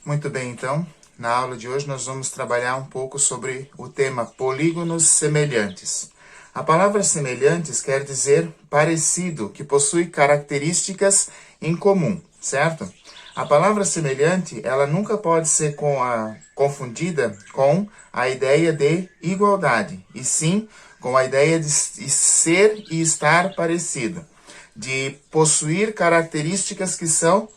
Muito bem, então, na aula de hoje nós vamos trabalhar um pouco sobre o tema polígonos semelhantes. A palavra semelhantes quer dizer parecido, que possui características em comum, certo? A palavra semelhante, ela nunca pode ser confundida com a ideia de igualdade, e sim com a ideia de ser e estar parecido, de possuir características que são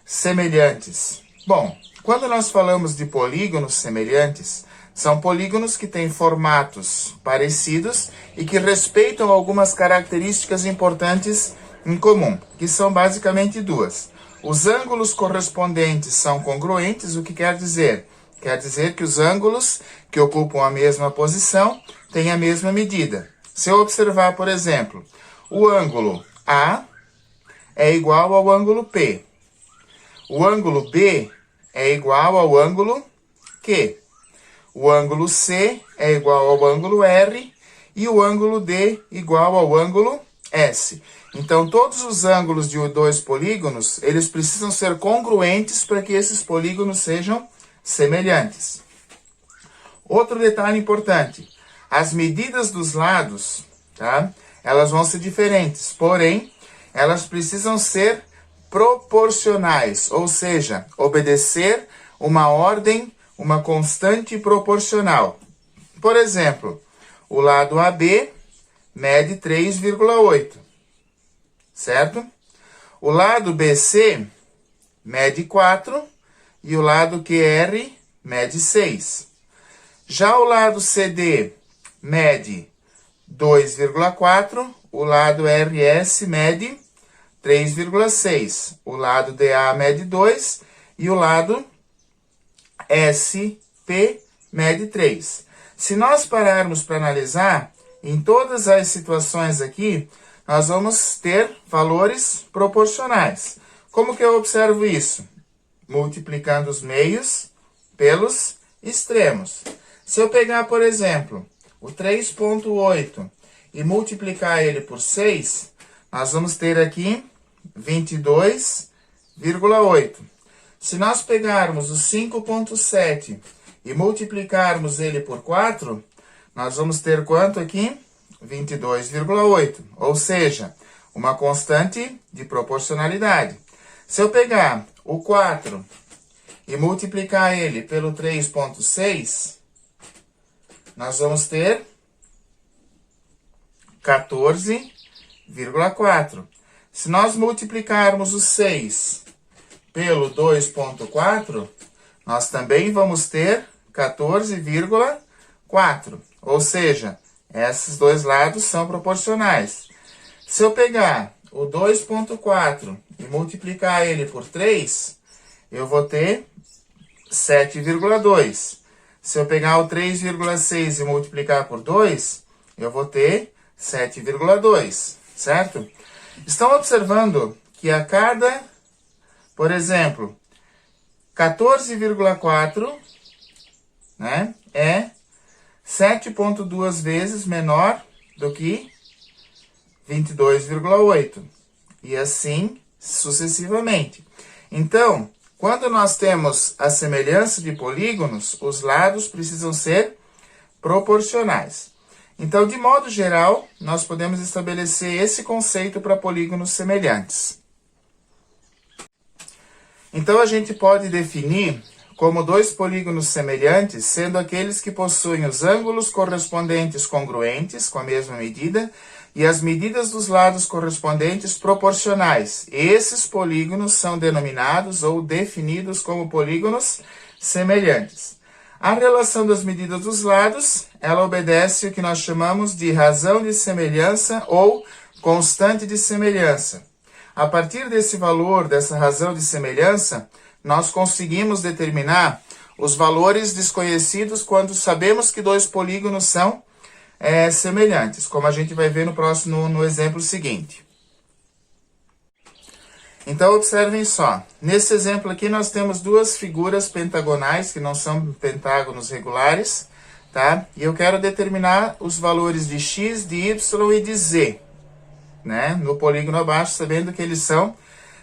semelhantes. Bom, quando nós falamos de polígonos semelhantes, são polígonos que têm formatos parecidos e que respeitam algumas características importantes em comum, que são basicamente duas. Os ângulos correspondentes são congruentes, o que quer dizer? Quer dizer que os ângulos que ocupam a mesma posição têm a mesma medida. Se eu observar, por exemplo, o ângulo A é igual ao ângulo P. O ângulo B é igual ao ângulo Q. O ângulo C é igual ao ângulo R e o ângulo D igual ao ângulo S. Então, todos os ângulos de dois polígonos, eles precisam ser congruentes para que esses polígonos sejam semelhantes. Outro detalhe importante, as medidas dos lados, tá? Elas vão ser diferentes, porém, elas precisam ser proporcionais, ou seja, obedecer uma ordem, uma constante proporcional. Por exemplo, o lado AB mede 3,8, certo? O lado BC mede 4 e o lado QR mede 6. Já o lado CD mede 2,4, o lado RS mede 3,6. O lado DA mede 2 e o lado SP mede 3. Se nós pararmos para analisar, em todas as situações aqui, nós vamos ter valores proporcionais. Como que eu observo isso? Multiplicando os meios pelos extremos. Se eu pegar, por exemplo, o 3,8 e multiplicar ele por 6, nós vamos ter aqui 22,8. Se nós pegarmos o 5,7 e multiplicarmos ele por 4, nós vamos ter quanto aqui? 22,8. Ou seja, uma constante de proporcionalidade. Se eu pegar o 4 e multiplicar ele pelo 3,6, nós vamos ter 14,4. Se nós multiplicarmos o 6 pelo 2,4, nós também vamos ter 14,4. Ou seja, esses dois lados são proporcionais. Se eu pegar o 2,4 e multiplicar ele por 3, eu vou ter 7,2. Se eu pegar o 3,6 e multiplicar por 2, eu vou ter 7,2, certo? Estão observando que a cada, por exemplo, 14,4, né, é 7,2 vezes menor do que 22,8. E assim sucessivamente. Então, quando nós temos a semelhança de polígonos, os lados precisam ser proporcionais. Então, de modo geral, nós podemos estabelecer esse conceito para polígonos semelhantes. Então, a gente pode definir como dois polígonos semelhantes, sendo aqueles que possuem os ângulos correspondentes congruentes, com a mesma medida, e as medidas dos lados correspondentes proporcionais. Esses polígonos são denominados ou definidos como polígonos semelhantes. A relação das medidas dos lados, ela obedece o que nós chamamos de razão de semelhança ou constante de semelhança. A partir desse valor, dessa razão de semelhança, nós conseguimos determinar os valores desconhecidos quando sabemos que dois polígonos são semelhantes, como a gente vai ver no exemplo seguinte. Então, observem só. Nesse exemplo aqui, nós temos duas figuras pentagonais, que não são pentágonos regulares, tá? E eu quero determinar os valores de x, de y e de z, né? No polígono abaixo, sabendo que eles são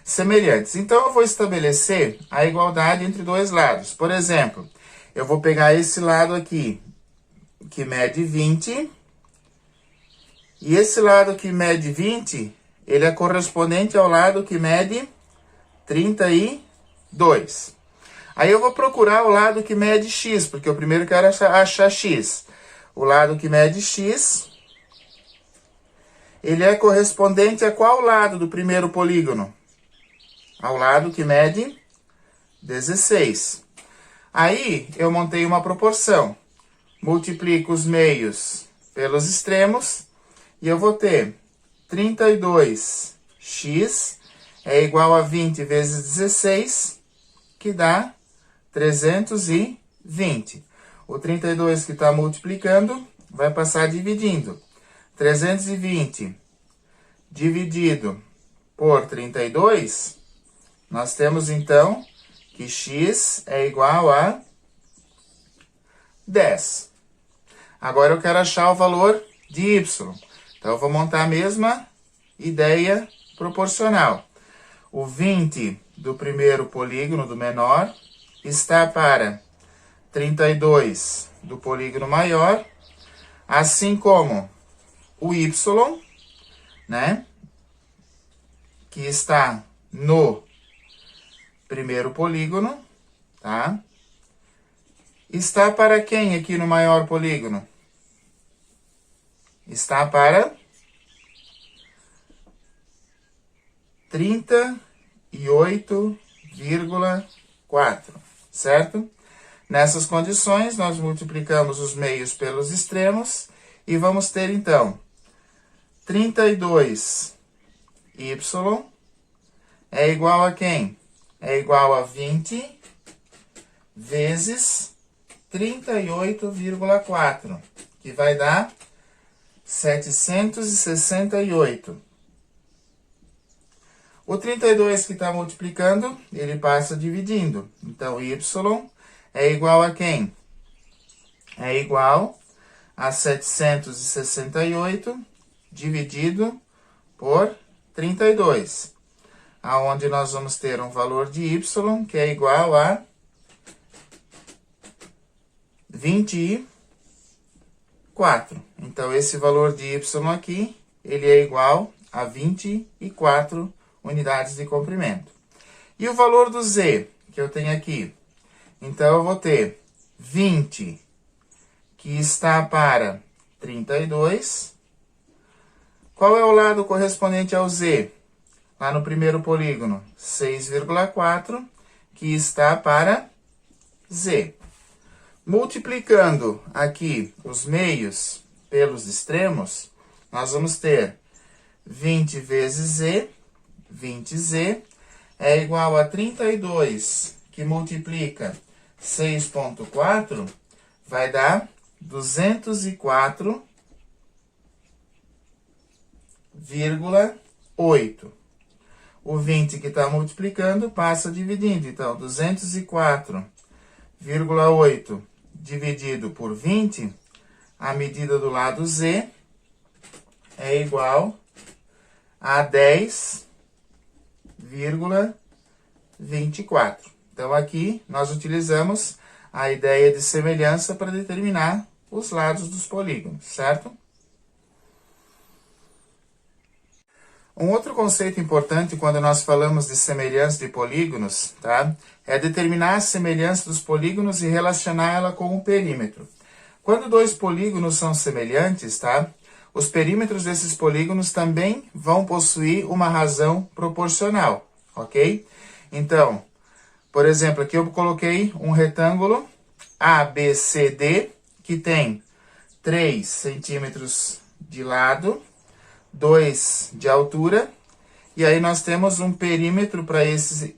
semelhantes. Então, eu vou estabelecer a igualdade entre dois lados. Por exemplo, eu vou pegar esse lado aqui, que mede 20, e esse lado que mede 20, ele é correspondente ao lado que mede 32. Aí eu vou procurar o lado que mede x, porque eu primeiro quero achar x. O lado que mede x, ele é correspondente a qual lado do primeiro polígono? Ao lado que mede 16. Aí eu montei uma proporção. Multiplico os meios pelos extremos e eu vou ter 32x é igual a 20 vezes 16, que dá 320. O 32 que está multiplicando vai passar dividindo. 320 dividido por 32, nós temos então que x é igual a 10. Agora eu quero achar o valor de y. Então eu vou montar a mesma ideia proporcional. O 20 do primeiro polígono, do menor, está para 32 do polígono maior, assim como o y, né, que está no primeiro polígono, tá? Está para quem aqui no maior polígono? Está para 38,4, certo? Nessas condições, nós multiplicamos os meios pelos extremos e vamos ter, então, 32y é igual a quem? É igual a 20 vezes 38,4, que vai dar 768. O 32 que está multiplicando, ele passa dividindo. Então, y é igual a quem? É igual a 768 dividido por 32. Aonde nós vamos ter um valor de y que é igual a 24. Então, esse valor de y aqui, ele é igual a 24 unidades de comprimento. E o valor do z, que eu tenho aqui? Então, eu vou ter 20, que está para 32. Qual é o lado correspondente ao z? Lá no primeiro polígono, 6,4, que está para z. Multiplicando aqui os meios pelos extremos, nós vamos ter 20 vezes z, 20z, é igual a 32, que multiplica 6,4, vai dar 204,8. O 20 que está multiplicando passa dividindo. Então, 204,8 dividido por 20, a medida do lado z é igual a 10,24. Então, aqui nós utilizamos a ideia de semelhança para determinar os lados dos polígonos, certo? Um outro conceito importante quando nós falamos de semelhança de polígonos, tá? É determinar a semelhança dos polígonos e relacionar ela com o perímetro. Quando dois polígonos são semelhantes, tá? Os perímetros desses polígonos também vão possuir uma razão proporcional, ok? Então, por exemplo, aqui eu coloquei um retângulo ABCD, que tem 3 centímetros de lado, 2 de altura, e aí nós temos um perímetro para esse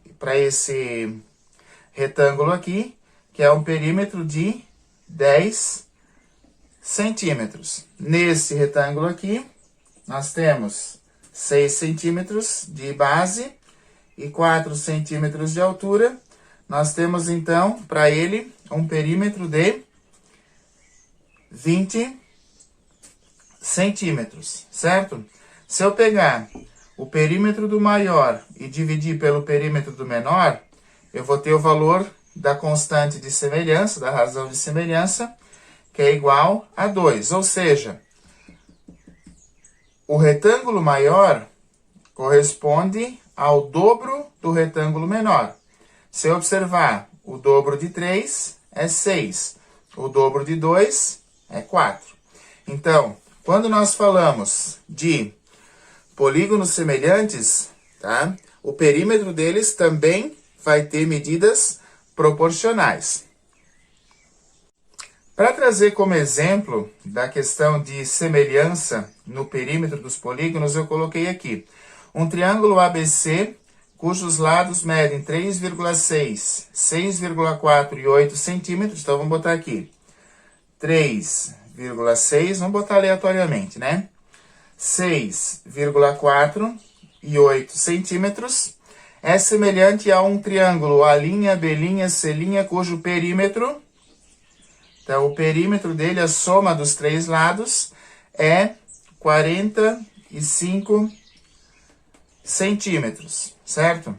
retângulo aqui, que é um perímetro de 10 centímetros. Nesse retângulo aqui, nós temos 6 centímetros de base e 4 centímetros de altura. Nós temos, então, para ele, um perímetro de 20 centímetros, certo? Se eu pegar o perímetro do maior e dividir pelo perímetro do menor, eu vou ter o valor da constante de semelhança, da razão de semelhança, que é igual a 2. Ou seja, o retângulo maior corresponde ao dobro do retângulo menor. Se eu observar, o dobro de 3 é 6. O dobro de 2 é 4. Então, quando nós falamos de polígonos semelhantes, tá? O perímetro deles também vai ter medidas proporcionais. Para trazer como exemplo da questão de semelhança no perímetro dos polígonos, eu coloquei aqui um triângulo ABC, cujos lados medem 3,6, 6,4 e 8 centímetros. Então, vamos botar aqui 3,6, vamos botar aleatoriamente, né? 6,4 e 8 centímetros. É semelhante a um triângulo A', B', C', cujo perímetro, então o perímetro dele, a soma dos três lados, é 45 centímetros, certo?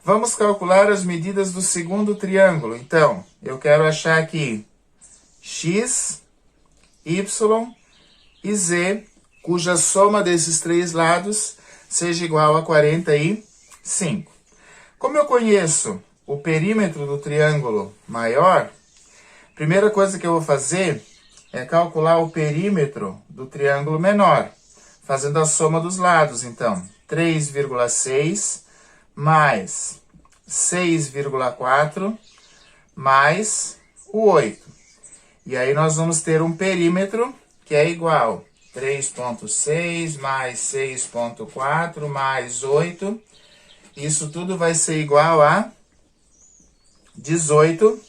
Vamos calcular as medidas do segundo triângulo. Então, eu quero achar aqui x, y e z, cuja soma desses três lados seja igual a 45. Como eu conheço o perímetro do triângulo maior, a primeira coisa que eu vou fazer é calcular o perímetro do triângulo menor, fazendo a soma dos lados. Então, 3,6 mais 6,4 mais o 8. E aí nós vamos ter um perímetro que é igual a 3,6 mais 6,4 mais 8. Isso tudo vai ser igual a 18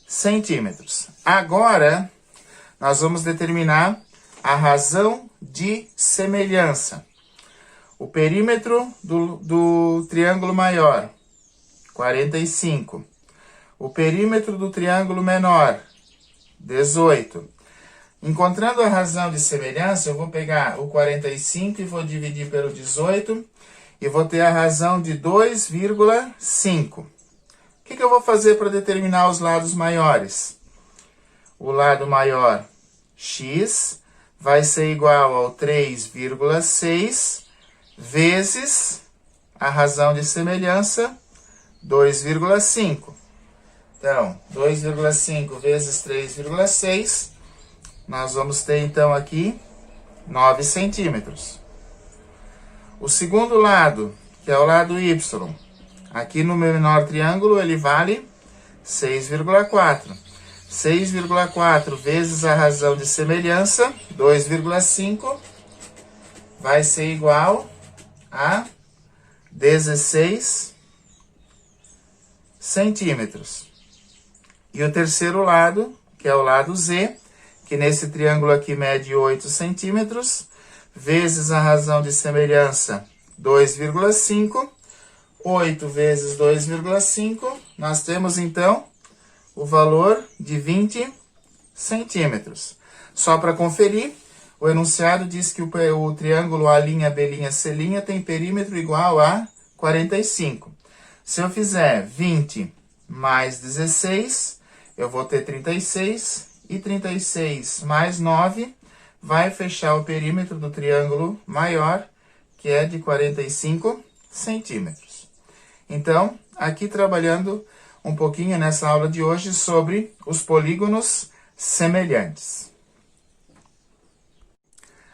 centímetros. Agora, nós vamos determinar a razão de semelhança. O perímetro do triângulo maior, 45. O perímetro do triângulo menor, 18. Encontrando a razão de semelhança, eu vou pegar o 45 e vou dividir pelo 18 e vou ter a razão de 2,5. O que eu vou fazer para determinar os lados maiores? O lado maior, x, vai ser igual ao 3,6 vezes a razão de semelhança, 2,5. Então, 2,5 vezes 3,6, nós vamos ter então aqui 9 centímetros. O segundo lado, que é o lado y, aqui no meu menor triângulo ele vale 6,4. 6,4 vezes a razão de semelhança, 2,5, vai ser igual a 16 centímetros. E o terceiro lado, que é o lado z, que nesse triângulo aqui mede 8 centímetros, vezes a razão de semelhança, 2,5. 8 vezes 2,5, nós temos então o valor de 20 centímetros. Só para conferir, o enunciado diz que o triângulo A', B', C' tem perímetro igual a 45. Se eu fizer 20 mais 16, eu vou ter 36, e 36 mais 9 vai fechar o perímetro do triângulo maior, que é de 45 centímetros. Então, aqui trabalhando um pouquinho nessa aula de hoje sobre os polígonos semelhantes.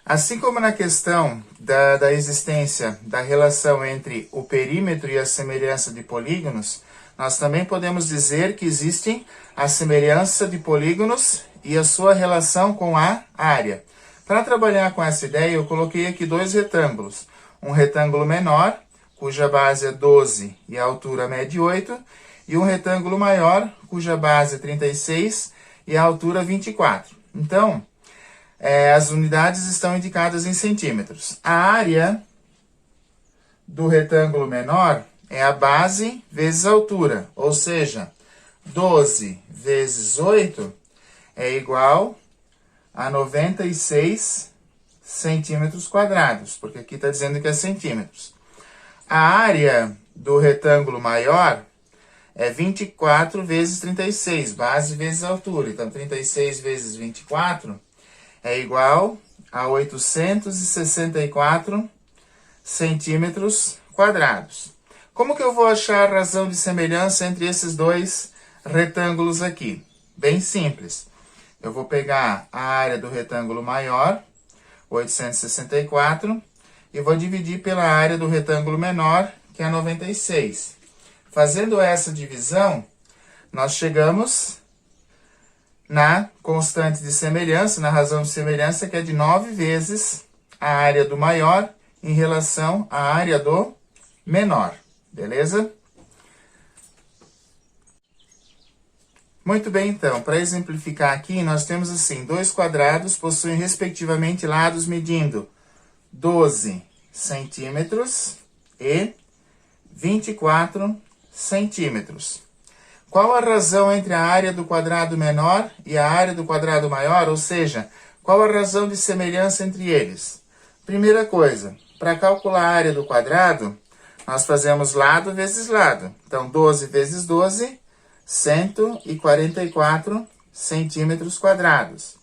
Assim como na questão da existência da relação entre o perímetro e a semelhança de polígonos, nós também podemos dizer que existe a semelhança de polígonos e a sua relação com a área. Para trabalhar com essa ideia, eu coloquei aqui dois retângulos. Um retângulo menor, cuja base é 12 e a altura mede 8, e um retângulo maior, cuja base é 36 e a altura 24. Então, as unidades estão indicadas em centímetros. A área do retângulo menor é a base vezes a altura, ou seja, 12 vezes 8 é igual a 96 centímetros quadrados, porque aqui está dizendo que é centímetros. A área do retângulo maior é 24 vezes 36, base vezes altura. Então, 36 vezes 24 é igual a 864 centímetros quadrados. Como que eu vou achar a razão de semelhança entre esses dois retângulos aqui? Bem simples. Eu vou pegar a área do retângulo maior, 864, e vou dividir pela área do retângulo menor, que é 96. Fazendo essa divisão, nós chegamos na constante de semelhança, na razão de semelhança, que é de 9 vezes a área do maior em relação à área do menor. Beleza? Muito bem, então, para exemplificar aqui, nós temos assim, dois quadrados possuem respectivamente lados medindo 12 centímetros e 24 centímetros. Qual a razão entre a área do quadrado menor e a área do quadrado maior? Ou seja, qual a razão de semelhança entre eles? Primeira coisa, para calcular a área do quadrado, nós fazemos lado vezes lado. Então, 12 vezes 12, 144 centímetros quadrados.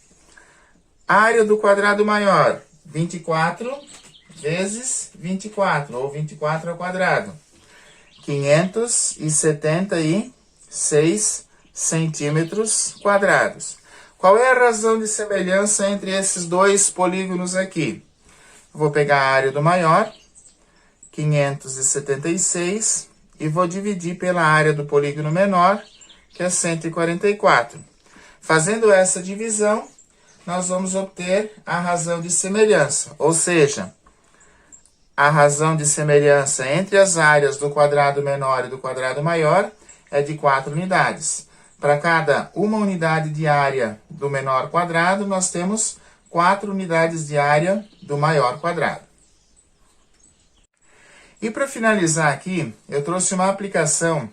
A área do quadrado maior, 24 vezes 24, ou 24 ao quadrado. 576 centímetros quadrados. Qual é a razão de semelhança entre esses dois polígonos aqui? Vou pegar a área do maior, 576, e vou dividir pela área do polígono menor, que é 144. Fazendo essa divisão, nós vamos obter a razão de semelhança, ou seja, a razão de semelhança entre as áreas do quadrado menor e do quadrado maior é de 4 unidades. Para cada uma unidade de área do menor quadrado, nós temos 4 unidades de área do maior quadrado. E para finalizar aqui, eu trouxe uma aplicação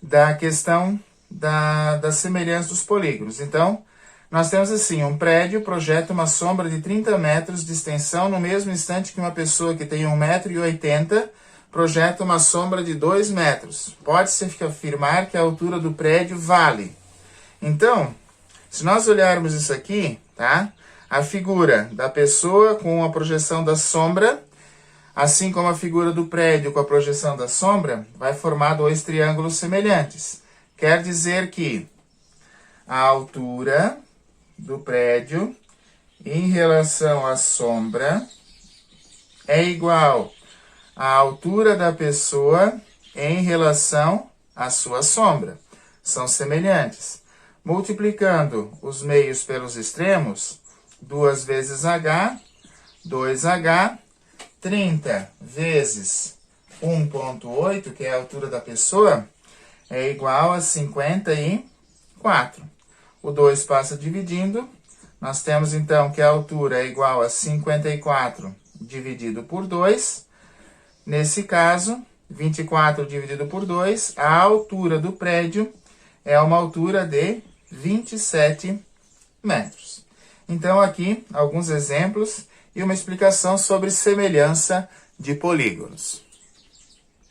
da questão da semelhança dos polígonos. Então, nós temos assim, um prédio projeta uma sombra de 30 metros de extensão no mesmo instante que uma pessoa que tem 1,80 m projeta uma sombra de 2 metros. Pode-se afirmar que a altura do prédio vale. Então, se nós olharmos isso aqui, tá? A figura da pessoa com a projeção da sombra, assim como a figura do prédio com a projeção da sombra, vai formar dois triângulos semelhantes. Quer dizer que a altura do prédio em relação à sombra é igual à altura da pessoa em relação à sua sombra. São semelhantes. Multiplicando os meios pelos extremos, 2 vezes h, 2h, 30 vezes 1,8, que é a altura da pessoa, é igual a 54. O 2 passa dividindo. Nós temos, então, que a altura é igual a 54 dividido por 2. Nesse caso, 24 dividido por 2, a altura do prédio é uma altura de 27 metros. Então, aqui, alguns exemplos e uma explicação sobre semelhança de polígonos.